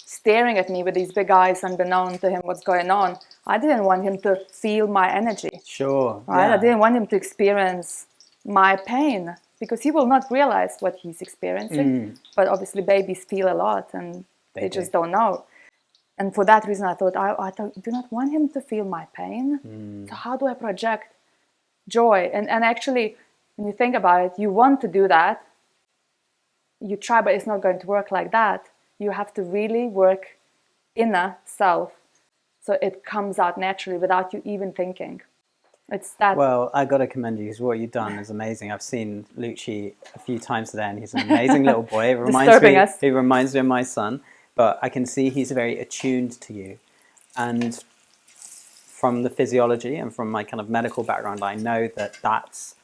staring at me with these big eyes, unbeknown to him what's going on, I didn't want him to feel my energy. Sure. Right? Yeah. I didn't want him to experience my pain, because he will not realize what he's experiencing. But obviously babies feel a lot, and they just don't know. And for that reason, I thought, I do not want him to feel my pain. So how do I project joy? And actually, when you think about it, you want to do that. You try, but it's not going to work like that. You have to really work inner self, so it comes out naturally without you even thinking. It's that. Well, I got to commend you, because what you've done is amazing. I've seen Lucci a few times today, and he's an amazing little boy. He reminds me of my son, but I can see he's very attuned to you. And from the physiology and from my kind of medical background, I know that that's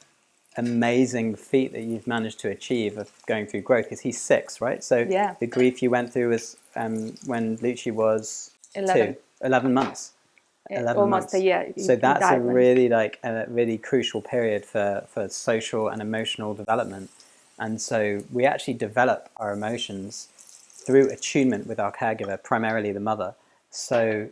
amazing feat that you've managed to achieve of going through growth, because he's 6, right? So the grief you went through was when Lucci was 11 months. 11 almost months. a year. So that's a really crucial period for social and emotional development. And so we actually develop our emotions through attunement with our caregiver, primarily the mother. So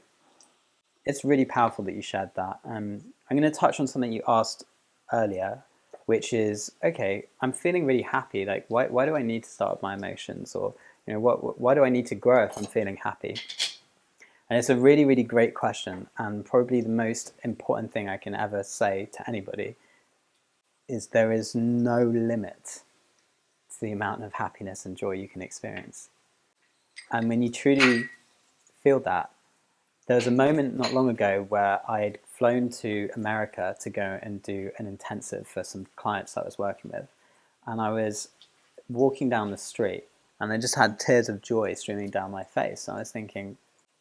it's really powerful that you shared that. I'm going to touch on something you asked earlier, which is, okay, I'm feeling really happy. Like, why do I need to start with my emotions? Or You know, why do I need to grow if I'm feeling happy? And it's a really, really great question, and probably the most important thing I can ever say to anybody is there is no limit to the amount of happiness and joy you can experience. And when you truly feel that, there was a moment not long ago where I had flown to America to go and do an intensive for some clients I was working with. And I was walking down the street and I just had tears of joy streaming down my face. And I was thinking,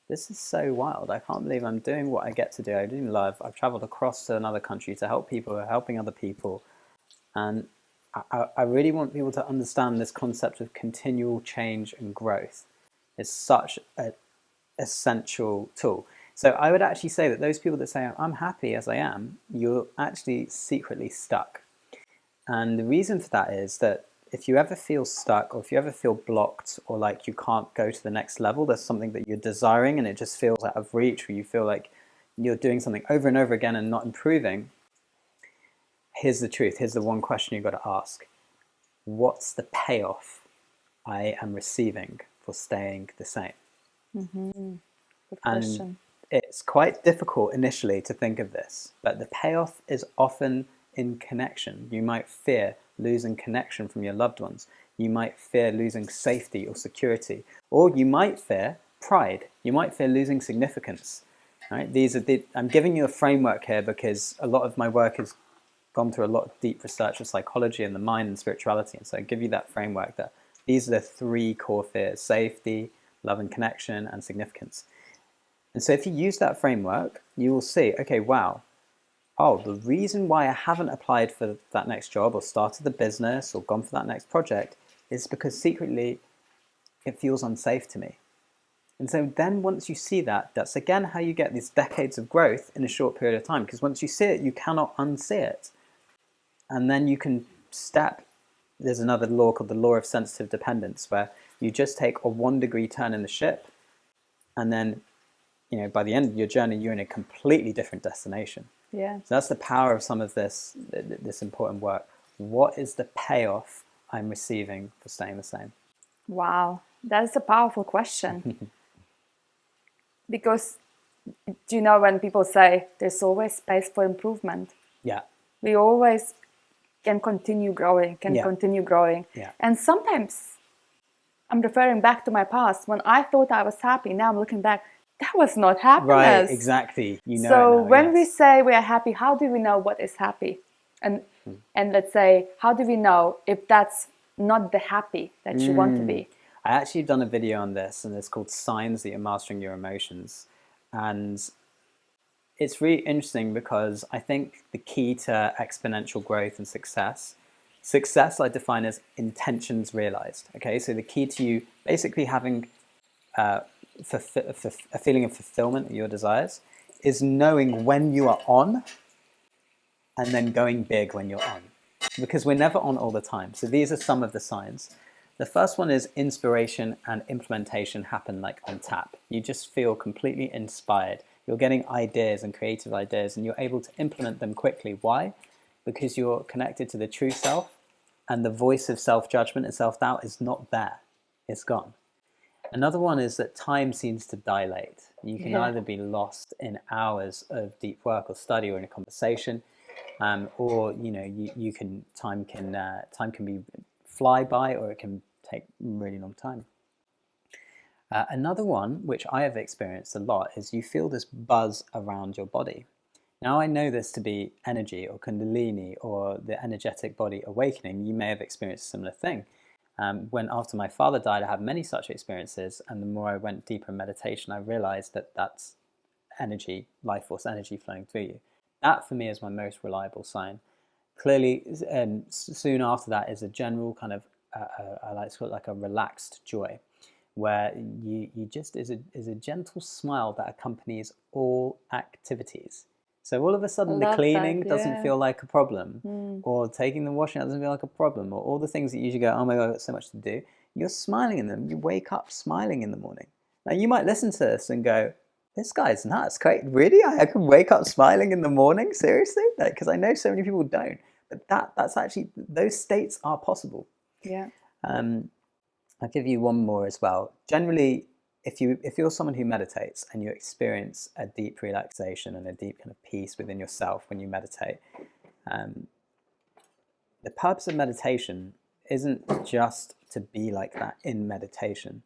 this is so wild. I can't believe I'm doing what I get to do. I do love. I've traveled across to another country to help people, helping other people. And I really want people to understand this concept of continual change and growth. It's such an essential tool. So I would actually say that those people that say, I'm happy as I am, you're actually secretly stuck. And the reason for that is that if you ever feel stuck, or if you ever feel blocked, or like you can't go to the next level, there's something that you're desiring and it just feels out of reach, or you feel like you're doing something over and over again and not improving, here's the truth. Here's the one question you've got to ask. What's the payoff I am receiving for staying the same? Mm-hmm. Good question. And it's quite difficult initially to think of this, but the payoff is often in connection. You might fear losing connection from your loved ones. You might fear losing safety or security, or you might fear pride. You might fear losing significance. Right? I'm giving you a framework here because a lot of my work has gone through a lot of deep research of psychology and the mind and spirituality, and so I give you that framework that these are the three core fears: safety, love and connection, and significance. And so if you use that framework, you will see, okay, wow, the reason why I haven't applied for that next job or started the business or gone for that next project is because secretly it feels unsafe to me. And so then once you see that, that's again how you get these decades of growth in a short period of time, because once you see it, you cannot unsee it. And then you can there's another law called the law of sensitive dependence, where you just take a 1 degree turn in the ship, and then, by the end of your journey, you're in a completely different destination. Yeah. So that's the power of some of this important work. What is the payoff I'm receiving for staying the same? Wow, that's a powerful question. Because, when people say there's always space for improvement, Yeah. we always can continue growing, Yeah. And sometimes I'm referring back to my past. When I thought I was happy, now I'm looking back, that was not happiness. Right, exactly. So when we say we are happy, how do we know what is happy? And let's say, how do we know if that's not the happy that you want to be? I actually done a video on this, and it's called Signs That You're Mastering Your Emotions. And it's really interesting because I think the key to exponential growth and success I define as intentions realized. Okay, so the key to you basically having a feeling of fulfillment of your desires is knowing when you are on and then going big when you're on. Because we're never on all the time. So these are some of the signs. The first one is inspiration and implementation happen like on tap. You just feel completely inspired. You're getting ideas and creative ideas, and you're able to implement them quickly. Why? Because you're connected to the true self, and the voice of self-judgment and self-doubt is not there. It's gone. Another one is that time seems to dilate. You can either be lost in hours of deep work or study or in a conversation, or time can be fly by, or it can take a really long time. Another one, which I have experienced a lot, is you feel this buzz around your body. Now I know this to be energy or kundalini or the energetic body awakening. You may have experienced a similar thing. When after my father died, I had many such experiences, and the more I went deeper in meditation, I realized that that's energy, life force energy flowing through you. That for me is my most reliable sign. Clearly, soon after that is a general kind of, I like to call it like a relaxed joy, where you just is a gentle smile that accompanies all activities. So all of a sudden the cleaning doesn't feel like a problem, or taking the washing out doesn't feel like a problem, or all the things that you usually go, oh my God, I've got so much to do. You're smiling in them. You wake up smiling in the morning. Now you might listen to this and go, this guy's nuts. Great, really? I can wake up smiling in the morning? Seriously? Because I know so many people don't. But that's actually, those states are possible. Yeah. I'll give you one more as well. Generally, if you're someone who meditates and you experience a deep relaxation and a deep kind of peace within yourself when you meditate, the purpose of meditation isn't just to be like that in meditation,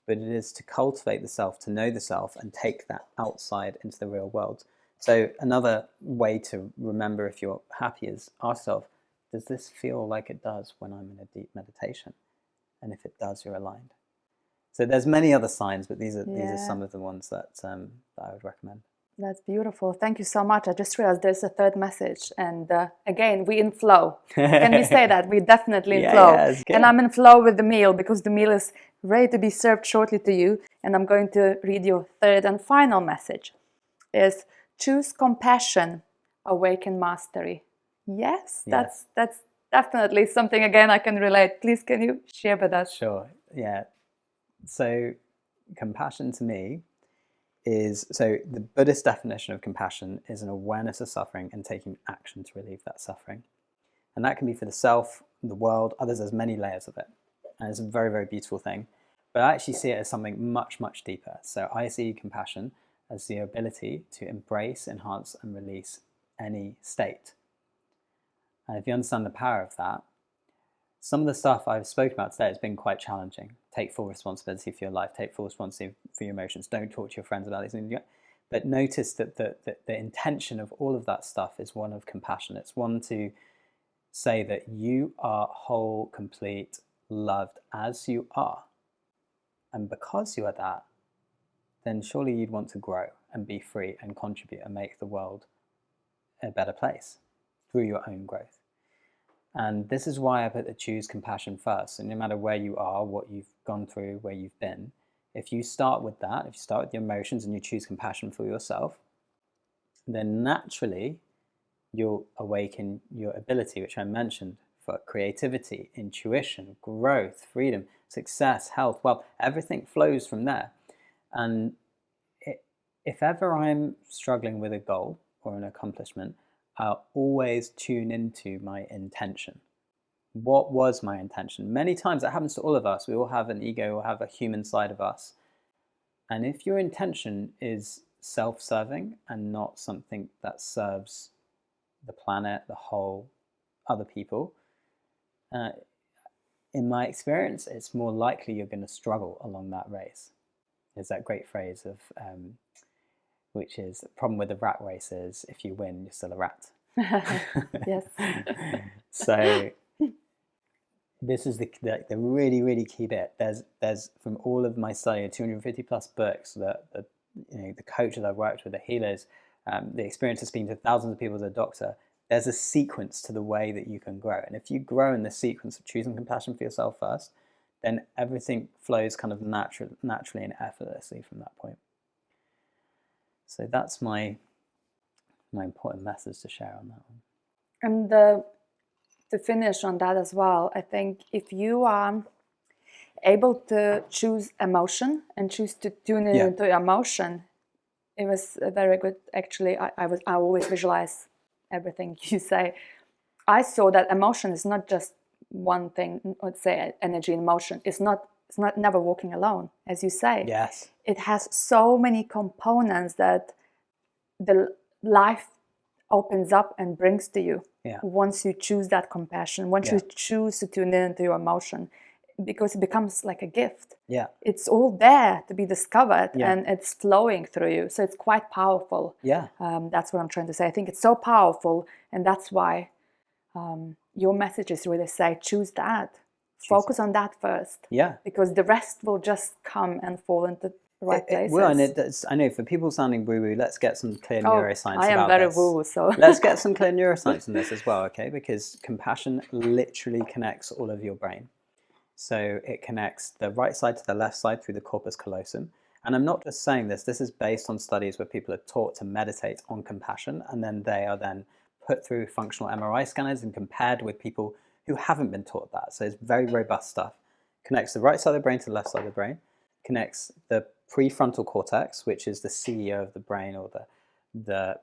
but it is to cultivate the self, to know the self, and take that outside into the real world. So another way to remember if you're happy is ask yourself, does this feel like it does when I'm in a deep meditation? And if it does, you're aligned. So there's many other signs, but these are some of the ones that I would recommend. That's beautiful. Thank you so much. I just realized there's a third message. And again, we in flow. Can we say that? We're definitely in flow. Yeah, and I'm in flow with the meal because the meal is ready to be served shortly to you. And I'm going to read your third and final message. Is choose compassion, awaken mastery. Yes, that's definitely something, again, I can relate. Please, can you share with us? Sure, yeah. So compassion to me is, so the Buddhist definition of compassion is an awareness of suffering and taking action to relieve that suffering. And that can be for the self, the world, others. There's many layers of it. And it's a very, very beautiful thing. But I actually see it as something much, much deeper. So I see compassion as the ability to embrace, enhance, and release any state. And if you understand the power of that, some of the stuff I've spoken about today has been quite challenging. Take full responsibility for your life. Take full responsibility for your emotions. Don't talk to your friends about these things. But notice that the intention of all of that stuff is one of compassion. It's one to say that you are whole, complete, loved as you are. And because you are that, then surely you'd want to grow and be free and contribute and make the world a better place through your own growth. And this is why I put the choose compassion first. And no matter where you are, what you've gone through, where you've been, if you start with that, if you start with your emotions and you choose compassion for yourself, then naturally you'll awaken your ability, which I mentioned, for creativity, intuition, growth, freedom, success, health, wealth. Everything flows from there. And if ever I'm struggling with a goal or an accomplishment, I'll always tune into my intention. What was my intention? Many times that happens to all of us. We all have an ego or have a human side of us. And if your intention is self-serving and not something that serves the planet, the whole, other people, in my experience, it's more likely you're going to struggle along that race. There's that great phrase of, which is, the problem with the rat race is if you win, you're still a rat. Yes. So this is the really, really key bit. There's from all of my study, 250 plus books, the coaches I've worked with, the healers, the experience of speaking to thousands of people as a doctor, there's a sequence to the way that you can grow. And if you grow in the sequence of choosing compassion for yourself first, then everything flows kind of naturally and effortlessly from that point. So that's my important message to share on that one. And to finish on that as well, I think if you are able to choose emotion and choose to tune in into emotion, it was very good. Actually, I always visualize everything you say. I saw that emotion is not just one thing. Let's say energy and emotion. It's not never walking alone, as you say. Yes. It has so many components that the life opens up and brings to you once you choose that compassion, once you choose to tune in to your emotion, because it becomes like a gift. Yeah. It's all there to be discovered and it's flowing through you. So it's quite powerful. Yeah. That's what I'm trying to say. I think it's so powerful, and that's why your messages really say, choose that. Focus on that first. Yeah. Because the rest will just come and fall into the right places. Well, and I know for people sounding woo-woo, let's get some clear neuroscience about this. I am very woo-woo, so... Let's get some clear neuroscience in this as well, okay? Because compassion literally connects all of your brain. So it connects the right side to the left side through the corpus callosum. And I'm not just saying this. This is based on studies where people are taught to meditate on compassion, and then they are then put through functional MRI scanners and compared with people who haven't been taught that. So it's very robust stuff. Connects the right side of the brain to the left side of the brain. Connects the prefrontal cortex, which is the CEO of the brain, or the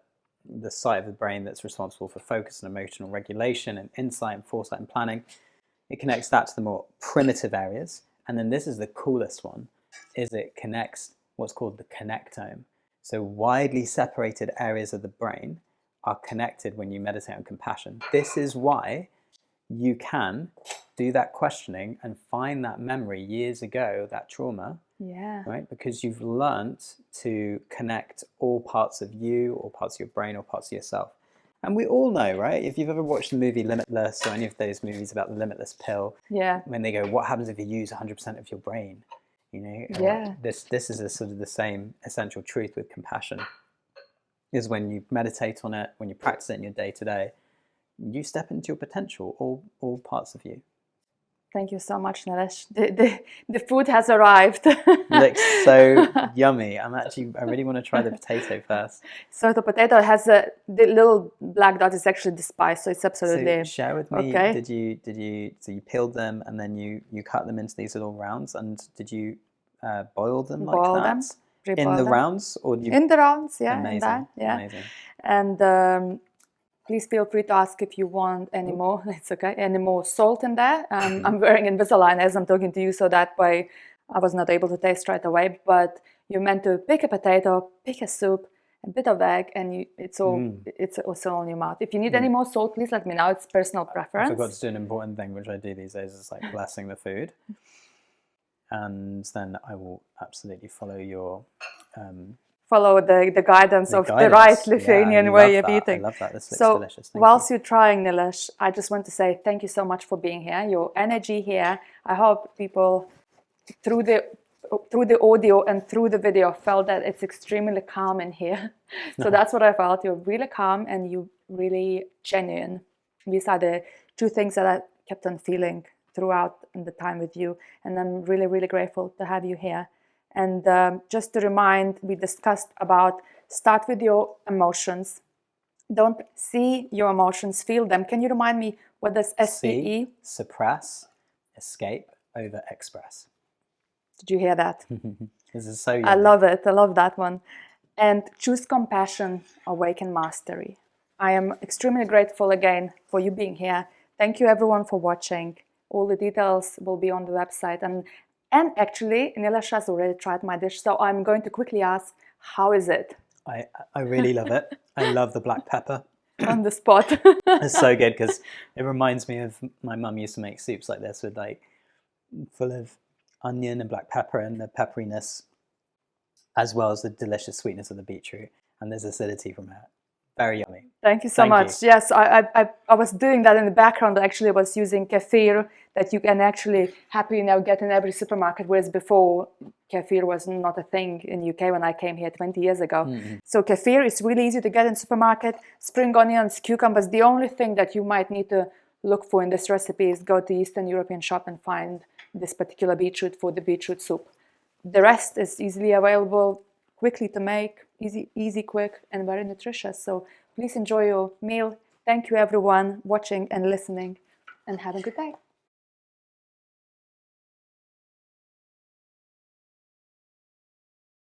side of the brain that's responsible for focus and emotional regulation and insight and foresight and planning. It connects that to the more primitive areas, And then this is the coolest one, is it connects what's called the connectome. So widely separated areas of the brain are connected when you meditate on compassion. This is why you can do that questioning and find that memory years ago, that trauma, right? Because you've learnt to connect all parts of you, all parts of your brain, all parts of yourself. And we all know, right? If you've ever watched the movie Limitless or any of those movies about the limitless pill, when they go, what happens if you use 100% of your brain? You know, this is a sort of the same essential truth with compassion, is when you meditate on it, when you practice it in your day-to-day, you step into your potential, all parts of you. Thank you so much, Nilesh. The food has arrived. Looks so yummy. I really want to try the potato first. So the potato has the little black dot is actually the spice, so it's absolutely. So share with me. Okay. So you peeled them and then you cut them into these little rounds, and did you boil them like Boil that? them. In the rounds, or in the rounds, yeah. Amazing. In that, yeah. Amazing. And please feel free to ask if you want any more. It's okay. Any more salt in there? I'm wearing Invisalign as I'm talking to you, so that way I was not able to taste right away. But you're meant to pick a potato, pick a soup, a bit of egg, and it's also in your mouth. If you need any more salt, please let me know. It's personal preference. I forgot to do an important thing, which I do these days, is like blessing the food. And then I will absolutely follow your follow the guidance of the right Lithuanian way of eating. I love that. This looks so delicious. Whilst you're trying, Nilesh, I just want to say thank you so much for being here. Your energy here. I hope people through the audio and through the video felt that it's extremely calm in here. So that's what I felt. You're really calm and you really genuine. These are the two things that I kept on feeling throughout the time with you, and I'm really, really grateful to have you here. And just to remind, we discussed about start with your emotions. Don't see your emotions, feel them. Can you remind me what does SEE? Suppress, escape, over express. Did you hear that? This is so yummy. I love it. I love that one. And choose compassion, awaken mastery. I am extremely grateful again for you being here. Thank you everyone for watching. All the details will be on the website. And actually, Nilesh has already tried my dish, so I'm going to quickly ask, how is it? I really love it. I love the black pepper. On the spot. It's so good because it reminds me of my mum used to make soups like this with like full of onion and black pepper and the pepperiness, as well as the delicious sweetness of the beetroot, and there's acidity from it. Very yummy. Thank you so much. Yes, I was doing that in the background. Actually, I was using kefir that you can actually happily now get in every supermarket, whereas before kefir was not a thing in UK when I came here 20 years ago. So kefir is really easy to get in supermarket. Spring onions, cucumbers. The only thing that you might need to look for in this recipe is go to Eastern European shop and find this particular beetroot for the beetroot soup. The rest is easily available, quickly to make, easy, quick, and very nutritious. So please enjoy your meal. Thank you everyone watching and listening, and have a good day.